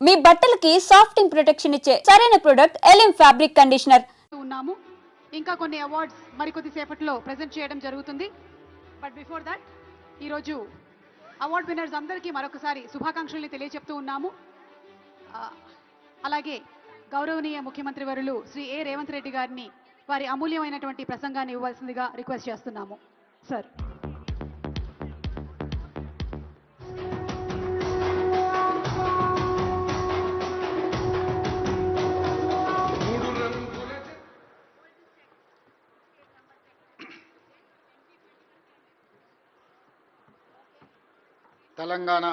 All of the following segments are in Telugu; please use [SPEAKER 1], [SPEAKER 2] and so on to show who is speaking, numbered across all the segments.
[SPEAKER 1] మీ బట్టలకి సాఫ్టింగ్ ప్రొటెక్షన్ ఇచ్చే సరైన ప్రొడక్ట్ ఎలిమ్ ఫ్యాబ్రిక్ కండిషనర్.
[SPEAKER 2] ఉన్నాము. ఇంకా కొన్ని అవార్డ్స్ మరికొద్ది సేపట్లో ప్రెజెంట్ చేయడం జరుగుతుంది. బట్ బిఫోర్ దట్ ఈరోజు అవార్డ్ విన్నర్స్ అందరికీ మరొకసారి శుభాకాంక్షల్ని తెలియజెప్తూ ఉన్నాము. అలాగే గౌరవనీయ ముఖ్యమంత్రి వర్యులు శ్రీ ఏ రేవంత్ రెడ్డి గారిని వారి అమూల్యమైనటువంటి ప్రసంగాన్ని ఇవ్వాల్సిందిగా రిక్వెస్ట్ చేస్తున్నాము. Sir.
[SPEAKER 3] Telangana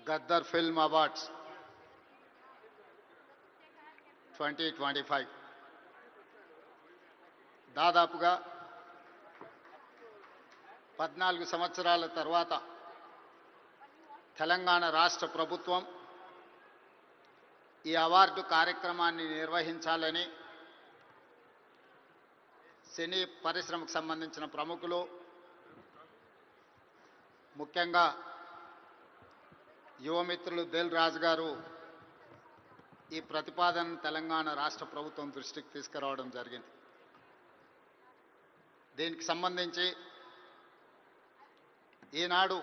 [SPEAKER 3] Gaddar film awards 2025 దాదాపుగా 14 సంవత్సరాల తర్వాత తెలంగాణ రాష్ట్ర ప్రభుత్వం ఈ అవార్డు కార్యక్రమాన్ని నిర్వహించాలని సినీ పరిశ్రమకు సంబంధించిన ప్రముఖులు, ముఖ్యంగా యువమిత్రులు దిల్ రాజు గారు ఈ ప్రతిపాదనను తెలంగాణ రాష్ట్ర ప్రభుత్వం దృష్టికి తీసుకురావడం జరిగింది. దీనికి సంబంధించి ఈనాడు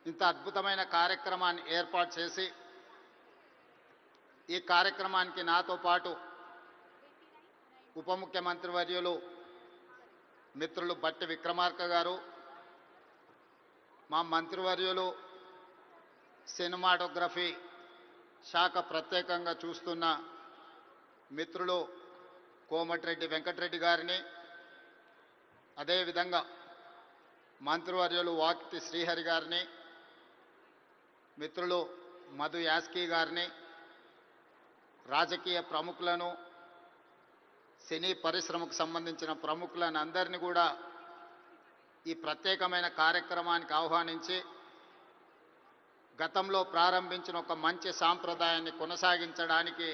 [SPEAKER 3] ఇంత అద్భుతమైన కార్యక్రమాన్ని ఏర్పాటు చేసి ఈ కార్యక్రమానికి నాతో పాటు ఉప ముఖ్యమంత్రి వర్యులు మిత్రులు బట్టి విక్రమార్క గారు, మా మంత్రివర్యులు సినిమాటోగ్రఫీ శాఖ ప్రత్యేకంగా చూస్తున్న మిత్రులు కోమటిరెడ్డి వెంకటరెడ్డి గారిని, అదేవిధంగా మంత్రివర్యులు వాకిటి శ్రీహరి గారిని, మిత్రులు మధు యాస్కీ గారిని, రాజకీయ ప్రముఖులను, సినీ పరిశ్రమకు సంబంధించిన ప్రముఖులను అందరినీ కూడా ఈ ప్రత్యేకమైన కార్యక్రమానికి ఆహ్వానించి గతంలో ప్రారంభించిన ఒక మంచి సాంప్రదాయాన్ని కొనసాగించడానికి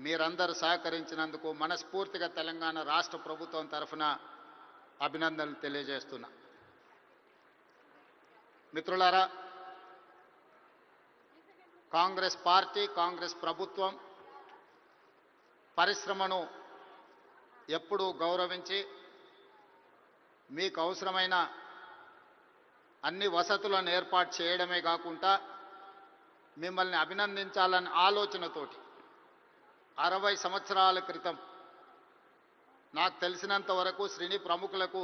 [SPEAKER 3] మీరందరూ సహకరించినందుకు మనస్ఫూర్తిగా తెలంగాణ రాష్ట్ర ప్రభుత్వం తరఫున అభినందనలు తెలియజేస్తున్నా. మిత్రులారా, కాంగ్రెస్ పార్టీ, కాంగ్రెస్ ప్రభుత్వం పరిశ్రమను ఎప్పుడూ గౌరవించి మీకు అవసరమైన అన్ని వసతులను ఏర్పాటు చేయడమే కాకుండా మిమ్మల్ని అభినందించాలన్న ఆలోచనతోటి 60 సంవత్సరాల క్రితం, నాకు తెలిసినంత వరకు సినీ ప్రముఖులకు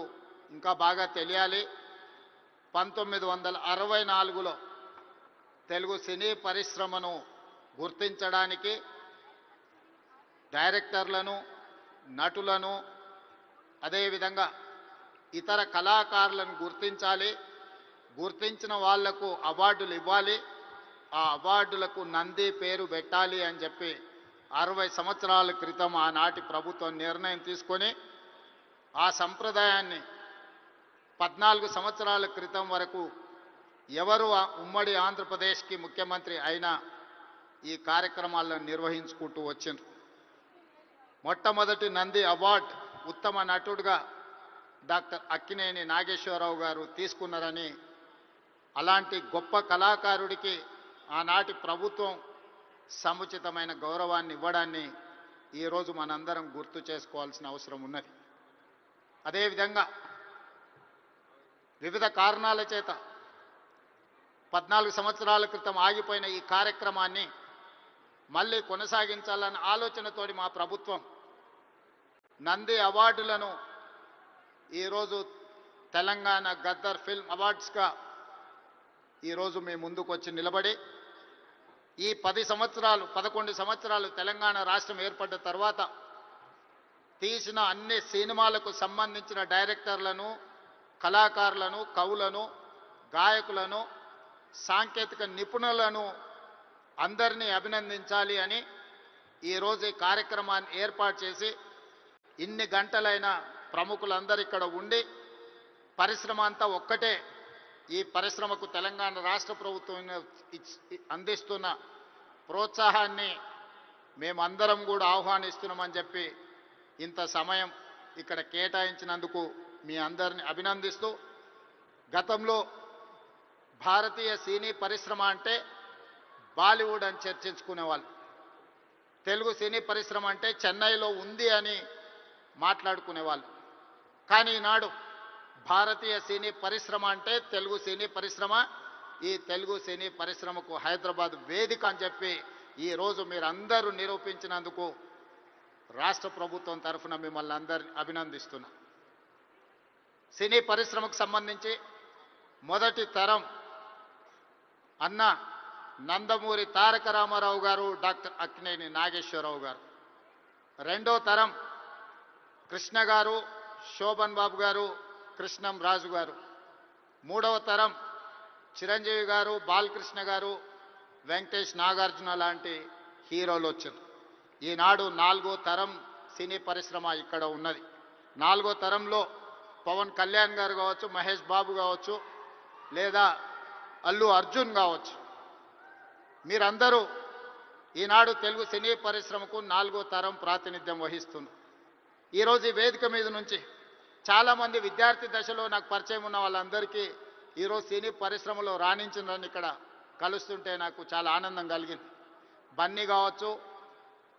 [SPEAKER 3] ఇంకా బాగా తెలియాలి, 1964లో తెలుగు సినీ పరిశ్రమను గుర్తించడానికి డైరెక్టర్లను, నటులను, అదేవిధంగా ఇతర కళాకారులను గుర్తించాలి, గుర్తించిన వాళ్లకు అవార్డులు ఇవ్వాలి, ఆ అవార్డులకు నంది పేరు పెట్టాలి అని చెప్పి 60 సంవత్సరాల క్రితం ఆనాటి ప్రభుత్వం నిర్ణయం తీసుకొని ఆ సంప్రదాయాన్ని 14 సంవత్సరాల క్రితం వరకు ఎవరు ఉమ్మడి ఆంధ్రప్రదేశ్కి ముఖ్యమంత్రి అయినా ఈ కార్యక్రమాలను నిర్వహించుకుంటూ వచ్చిండ్రు. మొట్టమొదటి నంది అవార్డు ఉత్తమ నటుడుగా డాక్టర్ అక్కినేని నాగేశ్వరరావు గారు తీసుకున్నారని, అలాంటి గొప్ప కళాకారుడికి ఆనాటి ప్రభుత్వం సముచితమైన గౌరవాన్ని ఇవ్వడాన్ని ఈరోజు మనందరం గుర్తు చేసుకోవాల్సిన అవసరం ఉన్నది. అదేవిధంగా వివిధ కారణాల చేత 14 సంవత్సరాల క్రితం ఆగిపోయిన ఈ కార్యక్రమాన్ని మళ్ళీ కొనసాగించాలన్న ఆలోచనతోటి మా ప్రభుత్వం నంది అవార్డులను ఈరోజు తెలంగాణ గద్దర్ ఫిల్మ్ అవార్డ్స్గా ఈరోజు మీ ముందుకు వచ్చి నిలబడి ఈ 11 సంవత్సరాలు తెలంగాణ రాష్ట్రం ఏర్పడ్డ తర్వాత తీసిన అన్ని సినిమాలకు సంబంధించిన డైరెక్టర్లను, కళాకారులను, కవులను, గాయకులను, సాంకేతిక నిపుణులను అందరినీ అభినందించాలి అని ఈరోజు ఈ కార్యక్రమాన్ని ఏర్పాటు చేసి ఇన్ని గంటలైన ప్రముఖులందరూ ఇక్కడ ఉండి పరిశ్రమ అంతా ఒక్కటే, ఈ పరిశ్రమకు తెలంగాణ రాష్ట్ర ప్రభుత్వం అందిస్తున్న ప్రోత్సాహాన్ని మేమందరం కూడా ఆహ్వానిస్తున్నామని చెప్పి ఇంత సమయం ఇక్కడ కేటాయించినందుకు మీ అందరిని అభినందిస్తూ, గతంలో భారతీయ సినీ పరిశ్రమ అంటే బాలీవుడ్ అని చర్చించుకునేవాళ్ళు. తెలుగు సినీ పరిశ్రమ అంటే చెన్నైలో ఉంది అని మాట్లాడుకునేవాళ్ళు. కానీ ఈనాడు భారతీయ సినీ పరిశ్రమ అంటే తెలుగు సినీ పరిశ్రమ. ఈ తెలుగు సినీ పరిశ్రమకు హైదరాబాద్ వేదిక అని చెప్పి ఈరోజు మీరందరూ నిరూపించినందుకు రాష్ట్ర ప్రభుత్వం తరఫున మిమ్మల్ని అందరిని అభినందిస్తున్నా. సినీ పరిశ్రమకు సంబంధించి మొదటి తరం అన్న నందమూరి తారక రామారావు గారు, డాక్టర్ అక్కినేని నాగేశ్వరరావు గారు. రెండో తరం కృష్ణ గారు, శోభన్ బాబు గారు, కృష్ణం రాజు గారు. మూడవ తరం చిరంజీవి గారు, బాలకృష్ణ గారు, వెంకటేష్, నాగార్జున లాంటి హీరోలు వచ్చారు. ఈనాడు నాలుగో తరం సినీ పరిశ్రమ ఇక్కడ ఉన్నది. నాలుగో తరంలో పవన్ కళ్యాణ్ గారు కావచ్చు, మహేష్ బాబు కావచ్చు, లేదా అల్లు అర్జున్ కావచ్చు. మీరందరూ ఈనాడు తెలుగు సినీ పరిశ్రమకు నాలుగో తరం ప్రాతినిధ్యం వహిస్తున్నారు. ఈరోజు ఈ వేదిక మీద నుంచి చాలామంది విద్యార్థి దశలో నాకు పరిచయం ఉన్న వాళ్ళందరికీ ఈరోజు సినీ పరిశ్రమలో రాణించిందని ఇక్కడ కలుస్తుంటే నాకు చాలా ఆనందం కలిగింది. బన్నీ కావచ్చు,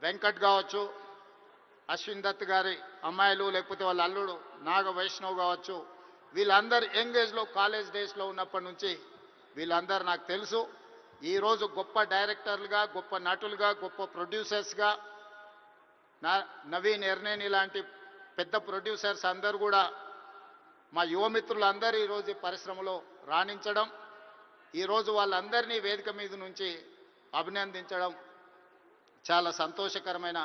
[SPEAKER 3] వెంకట్ కావచ్చు, అశ్విన్ దత్ గారి అమ్మాయిలు, లేకపోతే వాళ్ళ అల్లుడు నాగ వైష్ణవ్ కావచ్చు, వీళ్ళందరూ యంగ్ ఏజ్లో కాలేజ్ డేస్లో ఉన్నప్పటి నుంచి వీళ్ళందరూ నాకు తెలుసు. ఈరోజు గొప్ప డైరెక్టర్లుగా, గొప్ప నటులుగా, గొప్ప ప్రొడ్యూసర్స్గా నవీన్ ఎర్నేని లాంటి పెద్ద ప్రొడ్యూసర్స్ అందరూ కూడా మా యువమిత్రులందరూ ఈరోజు ఈ పరిశ్రమలో రాణించడం, ఈరోజు వాళ్ళందరినీ వేదిక మీద నుంచి అభినందించడం చాలా సంతోషకరమైన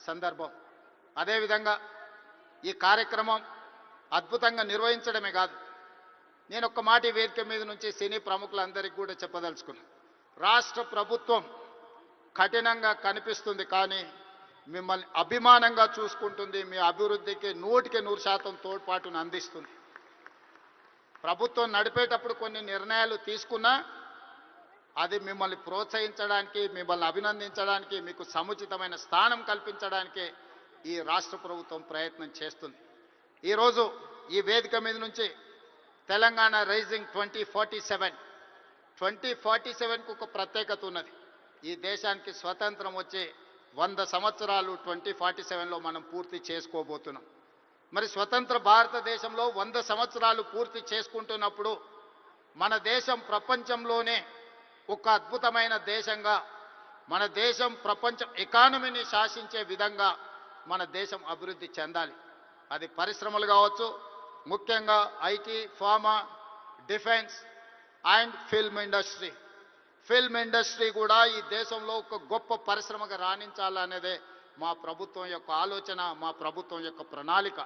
[SPEAKER 3] సందర్భం. అదేవిధంగా ఈ కార్యక్రమం అద్భుతంగా నిర్వహించడమే కాదు, నేను ఒక్క మాట ఈ వేదిక మీద నుంచి సినీ ప్రముఖులందరికీ కూడా చెప్పదలుచుకున్నాను. రాష్ట్ర ప్రభుత్వం కఠినంగా కనిపిస్తుంది, కానీ మిమ్మల్ని అభిమానంగా చూసుకుంటుంది. మీ అభివృద్ధికి 100% తోడ్పాటును అందిస్తుంది. ప్రభుత్వం నడిపేటప్పుడు కొన్ని నిర్ణయాలు తీసుకున్నా అది మిమ్మల్ని ప్రోత్సహించడానికి, మిమ్మల్ని అభినందించడానికి, మీకు సముచితమైన స్థానం కల్పించడానికి ఈ రాష్ట్ర ప్రభుత్వం ప్రయత్నం చేస్తుంది. ఈరోజు ఈ వేదిక మీద నుంచి తెలంగాణ రైజింగ్ 2047కు ఒక ప్రత్యేకత ఉన్నది. ఈ దేశానికి స్వతంత్రం వచ్చి 100 సంవత్సరాలు 2047లో మనం పూర్తి చేసుకోబోతున్నాం. మరి స్వతంత్ర భారతదేశంలో 100 సంవత్సరాలు పూర్తి చేసుకుంటున్నప్పుడు మన దేశం ప్రపంచంలోనే ఒక అద్భుతమైన దేశంగా, మన దేశం ప్రపంచం ఎకానమీని శాసించే విధంగా మన దేశం అభివృద్ధి చెందాలి. అది పరిశ్రమలు కావచ్చు, ముఖ్యంగా IT, pharma, defence and film industry. Film industry కూడా ఈ దేశంలో ఒక గొప్ప పరిశ్రమగా రాణించాలనేదే మా ప్రభుత్వం యొక్క ఆలోచన, మా ప్రభుత్వం యొక్క ప్రణాళిక.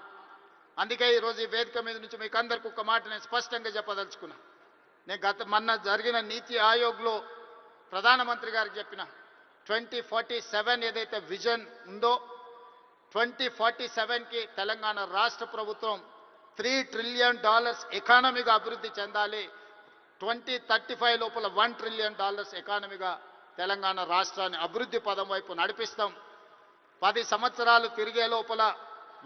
[SPEAKER 3] అందుకే ఈరోజు ఈ వేదిక మీద నుంచి మీకు అందరికీ ఒక మాట నేను స్పష్టంగా చెప్పదలుచుకున్నా. నేను మొన్న జరిగిన నీతి ఆయోగ్లో ప్రధానమంత్రి గారికి చెప్పిన 2047 ఏదైతే విజన్ ఉందో 2047కి తెలంగాణ రాష్ట్ర ప్రభుత్వం $3 ట్రిలియన్ ఎకానమీగా అభివృద్ధి చెందాలి. 2035 లోపల $1 ట్రిలియన్ ఎకానమీగా తెలంగాణ రాష్ట్రాన్ని అభివృద్ధి పదం వైపు నడిపిస్తాం. 10 సంవత్సరాలు తిరిగే లోపల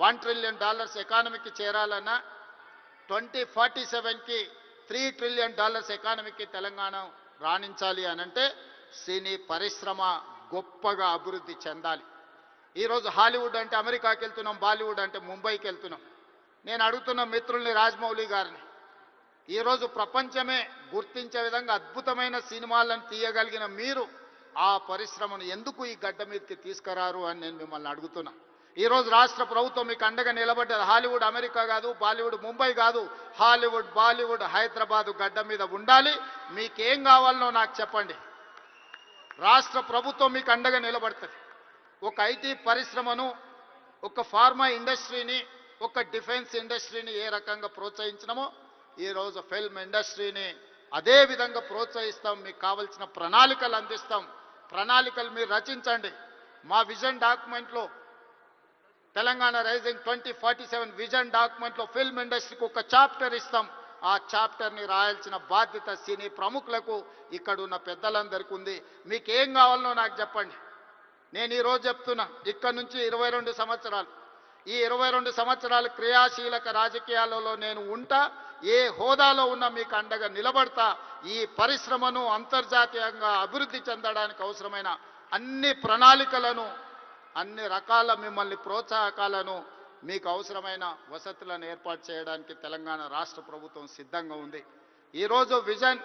[SPEAKER 3] $1 ట్రిలియన్ ఎకానమీకి చేరాలన్నా 2047కి $3 ట్రిలియన్ ఎకానమీకి తెలంగాణ రాణించాలి అనంటే సినీ పరిశ్రమ గొప్పగా అభివృద్ధి చెందాలి. ఈరోజు హాలీవుడ్ అంటే అమెరికాకి వెళ్తున్నాం, బాలీవుడ్ అంటే ముంబైకి వెళ్తున్నాం. నేను అడుగుతున్న మిత్రుల్ని, రాజమౌళి గారిని, ఈరోజు ప్రపంచమే గుర్తించే విధంగా అద్భుతమైన సినిమాలను తీయగలిగిన మీరు ఆ పరిశ్రమను ఎందుకు ఈ గడ్డ మీదకి తీసుకురారు అని నేను మిమ్మల్ని అడుగుతున్నా. ఈరోజు రాష్ట్ర ప్రభుత్వం మీకు అండగా నిలబడ్డది. హాలీవుడ్ అమెరికా కాదు, బాలీవుడ్ ముంబై కాదు, హాలీవుడ్ బాలీవుడ్ హైదరాబాదు గడ్డ మీద ఉండాలి. మీకేం కావాలనో నాకు చెప్పండి, రాష్ట్ర ప్రభుత్వం మీకు అండగా నిలబడుతుంది. ఒక ఐటీ పరిశ్రమను, ఒక ఫార్మా ఇండస్ట్రీని, ఒక డిఫెన్స్ ఇండస్ట్రీని ఏ రకంగా ప్రోత్సహించినామో ఈరోజు ఫిల్మ్ ఇండస్ట్రీని అదే విధంగా ప్రోత్సహిస్తాం. మీకు కావాల్సిన ప్రణాళికలు అందిస్తాం. ప్రణాళికలు మీరు రచించండి. మా విజన్ డాక్యుమెంట్లో, తెలంగాణ రైజింగ్ 2047 విజన్ డాక్యుమెంట్లో ఫిల్మ్ ఇండస్ట్రీకి ఒక చాప్టర్ ఇస్తాం. ఆ చాప్టర్ని రాయాల్సిన బాధ్యత సినీ ప్రముఖులకు, ఇక్కడ ఉన్న పెద్దలందరికీ ఉంది. మీకేం కావాలనో నాకు చెప్పండి. నేను ఈరోజు చెప్తున్నా, ఇక్కడ నుంచి 22 సంవత్సరాలు ఈ 22 సంవత్సరాలు క్రియాశీలక రాజకీయాలలో నేను ఉంటా, ఏ హోదాలో ఉన్నా మీకు అండగా నిలబడతా. ఈ పరిశ్రమను అంతర్జాతీయంగా అభివృద్ధి చెందడానికి అవసరమైన అన్ని ప్రణాళికలను, అన్ని రకాల మిమ్మల్ని ప్రోత్సాహకాలను, మీకు అవసరమైన వసతులను ఏర్పాటు చేయడానికి తెలంగాణ రాష్ట్ర ప్రభుత్వం సిద్ధంగా ఉంది. ఈరోజు vision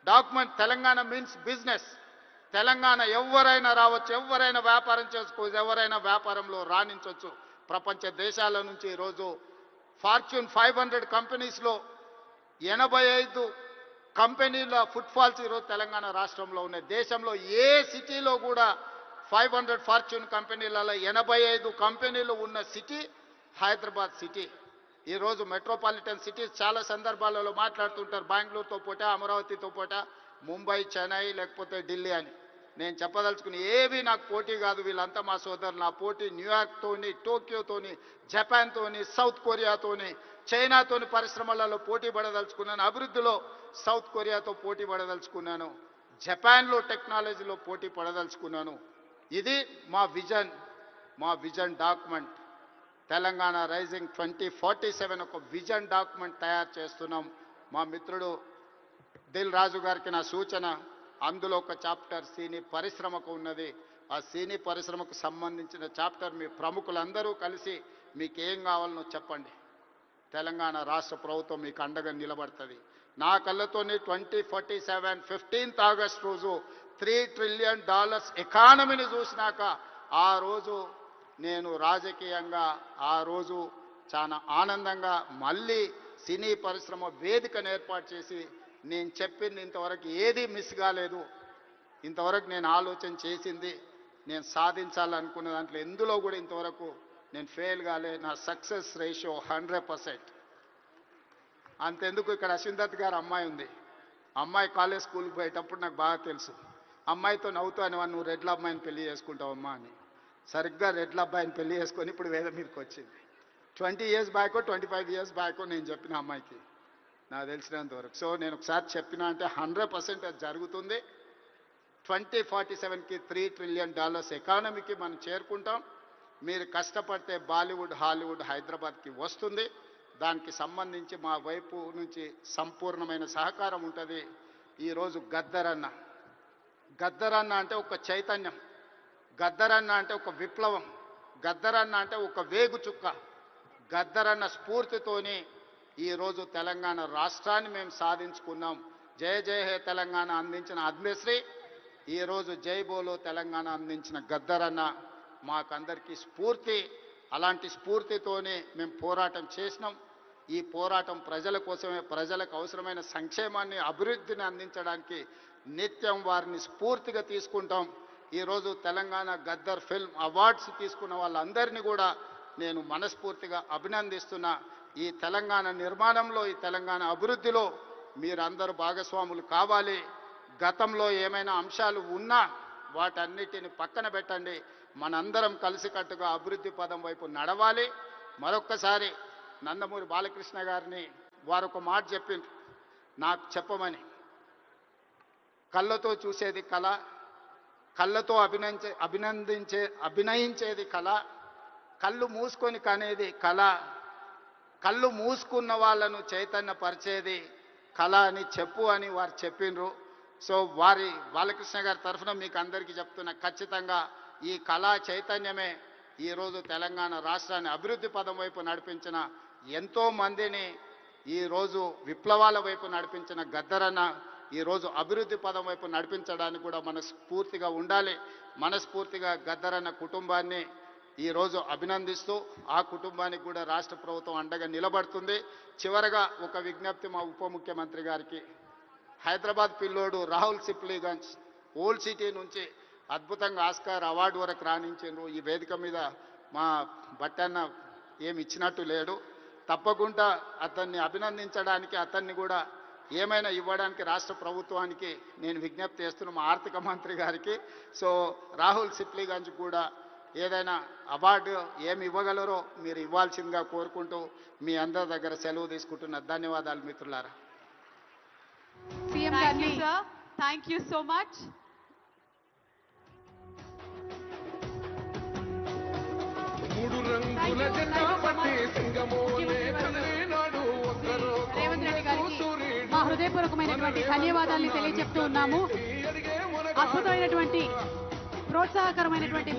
[SPEAKER 3] document Telangana means business. Telangana ఎవరైనా రావచ్చు, ఎవరైనా వ్యాపారం చేసుకోవచ్చు, ఎవరైనా వ్యాపారంలో రాణించవచ్చు. ప్రపంచ దేశాల నుంచి ఈరోజు ఫార్చ్యూన్ 500 కంపెనీస్లో 85 కంపెనీల ఫుట్ఫాల్స్ ఈరోజు తెలంగాణ రాష్ట్రంలో ఉన్నాయి. దేశంలో ఏ సిటీలో కూడా 500 ఫార్చ్యూన్ కంపెనీలలో 85 కంపెనీలు ఉన్న సిటీ హైదరాబాద్ సిటీ. ఈరోజు మెట్రోపాలిటన్ సిటీస్ చాలా సందర్భాలలో మాట్లాడుతుంటారు, బెంగళూరుతో పోటా, అమరావతితో పోటా, ముంబై, చెన్నై, లేకపోతే ఢిల్లీ అని. నేను చెప్పదలుచుకుని ఏవి నాకు పోటీ కాదు, వీళ్ళంతా మా సోదరులు. నా పోటీ న్యూయార్క్తోని, టోక్యోతోని, జపాన్తోని, సౌత్ కొరియాతోని, చైనాతోని పరిశ్రమలలో పోటీ పడదలుచుకున్నాను. అభివృద్ధిలో సౌత్ కొరియాతో పోటీ పడదలుచుకున్నాను. జపాన్లో టెక్నాలజీలో పోటీ పడదలుచుకున్నాను. ఇది మా విజన్ డాక్యుమెంట్. తెలంగాణ రైజింగ్ 2047 ఒక విజన్ డాక్యుమెంట్ తయారు చేస్తున్నాం. మా మిత్రుడు దిల్ రాజు గారికి నా సూచన, అందులో ఒక చాప్టర్ సినీ పరిశ్రమకు ఉన్నది. ఆ సినీ పరిశ్రమకు సంబంధించిన చాప్టర్ మీ ప్రముఖులందరూ కలిసి మీకు ఏం కావాలనో చెప్పండి. తెలంగాణ రాష్ట్ర ప్రభుత్వం మీకు అండగా నిలబడుతుంది. నా కళ్ళతోని 2047 15th ఆగస్ట్ రోజు $3 trillion ఎకానమీని చూసినాక ఆ రోజు నేను రాజకీయంగా ఆ రోజు చాలా ఆనందంగా మళ్ళీ సినీ పరిశ్రమ వేదికను ఏర్పాటు చేసి నేను చెప్పింది ఇంతవరకు ఏది మిస్ కాలేదు. ఇంతవరకు నేను ఆలోచన చేసింది, నేను సాధించాలనుకున్న దాంట్లో ఎందులో కూడా ఇంతవరకు నేను ఫెయిల్ కాలే. నా సక్సెస్ రేషియో 100%. అంతెందుకు, ఇక్కడ అశ్విందత్ గారు అమ్మాయి ఉంది. అమ్మాయి కాలేజ్ స్కూల్కి పోయేటప్పుడు నాకు బాగా తెలుసు. అమ్మాయితో నవ్వుతూ అనేవాడు, నువ్వు రెడ్ల అమ్మాయిని పెళ్లి చేసుకుంటావమ్మా అని. సరిగ్గా రెడ్ల అబ్బాయిని పెళ్లి చేసుకొని ఇప్పుడు వేద మీదకి వచ్చింది. 20 years బ్యాకో 25 years బ్యాకో నేను చెప్పిన అమ్మాయికి, నాకు తెలిసినంత వరకు. సో నేను ఒకసారి చెప్పినా అంటే 100% అది జరుగుతుంది. 2047కి $3 trillion ఎకానమీకి మనం చేరుకుంటాం. మీరు కష్టపడితే బాలీవుడ్, హాలీవుడ్ హైదరాబాద్కి వస్తుంది. దానికి సంబంధించి మా వైపు నుంచి సంపూర్ణమైన సహకారం ఉంటుంది. ఈరోజు గద్దరన్న అంటే ఒక చైతన్యం, గద్దరన్న అంటే ఒక విప్లవం, గద్దరన్న అంటే ఒక వేగు చుక్క. గద్దరన్న స్ఫూర్తితోని ఈరోజు తెలంగాణ రాష్ట్రాన్ని మేము సాధించుకున్నాం. జయ జయ హే తెలంగాణ అందించిన ఆద్మశ్రీ, ఈరోజు జై బోలో తెలంగాణ అందించిన గద్దరన్న మాకందరికీ స్ఫూర్తి. అలాంటి స్ఫూర్తితోనే మేము పోరాటం చేసినాం. ఈ పోరాటం ప్రజల కోసమే, ప్రజలకు అవసరమైన సంక్షేమాన్ని, అభివృద్ధిని అందించడానికి నిత్యం వారిని స్ఫూర్తిగా తీసుకుంటాం. ఈరోజు తెలంగాణ గద్దర్ ఫిల్మ్ అవార్డ్స్ తీసుకున్న వాళ్ళందరినీ కూడా నేను మనస్ఫూర్తిగా అభినందిస్తున్నా. ఈ తెలంగాణ నిర్మాణంలో, ఈ తెలంగాణ అభివృద్ధిలో మీరందరూ భాగస్వాములు కావాలి. గతంలో ఏమైనా అంశాలు ఉన్నా వాటన్నిటిని పక్కన పెట్టండి. మనందరం కలిసికట్టుగా అభివృద్ధి పదం వైపు నడవాలి. మరొక్కసారి నందమూరి బాలకృష్ణ గారిని వారు ఒక మాట చెప్పిండ్రు నాకు చెప్పమని, కళ్ళతో చూసేది కళ, కళ్ళతో అభినయించేది కళ, కళ్ళు మూసుకొని కనేది కళ, కళ్ళు మూసుకున్న వాళ్ళను చైతన్యపరిచేది కళ అని చెప్పు అని వారు చెప్పిండ్రు. సో వారి బాలకృష్ణ గారి తరఫున మీకు అందరికీ చెప్తున్నా, ఖచ్చితంగా ఈ కళా చైతన్యమే ఈరోజు తెలంగాణ రాష్ట్రాన్ని అభివృద్ధి పదం వైపు నడిపించిన ఎంతోమందిని, ఈరోజు విప్లవాల వైపు నడిపించిన గద్దరన్న ఈరోజు అభివృద్ధి పదం వైపు నడిపించడానికి కూడా మనస్ఫూర్తిగా ఉండాలి. మనస్ఫూర్తిగా గద్దరన్న కుటుంబాన్ని ఈరోజు అభినందిస్తూ ఆ కుటుంబానికి కూడా రాష్ట్ర ప్రభుత్వం అండగా నిలబడుతుంది. చివరగా ఒక విజ్ఞప్తి మా ఉప ముఖ్యమంత్రి గారికి, హైదరాబాద్ పిల్లోడు రాహుల్ సిప్లీగంజ్ ఓల్డ్ సిటీ నుంచి అద్భుతంగా ఆస్కార్ అవార్డు వరకు రాణించారు. ఈ వేదిక మీద మా బట్టన్న ఏమి ఇచ్చినట్టు లేడు. తప్పకుండా అతన్ని అభినందించడానికి, అతన్ని కూడా ఏమైనా ఇవ్వడానికి రాష్ట్ర ప్రభుత్వానికి నేను విజ్ఞప్తి చేస్తున్నాను, మా ఆర్థిక మంత్రి గారికి. సో రాహుల్ సిప్లీగంజ్ కూడా ఏదైనా అవార్డు ఏమి ఇవ్వగలరో మీరు ఇవ్వాల్సిందిగా కోరుకుంటూ మీ అందరి దగ్గర సెలవు తీసుకుంటున్నా. ధన్యవాదాలు మిత్రులారా.
[SPEAKER 2] Thank you, sir. Thank you so much. Thank you so much. Revanth Reddy గారికి మా హృదయపూర్వకమైనటువంటి ధన్యవాదాలను తెలియజెప్తూ ఉన్నాము. అద్భుతమైనటువంటి ప్రోత్సాహకరమైనటువంటి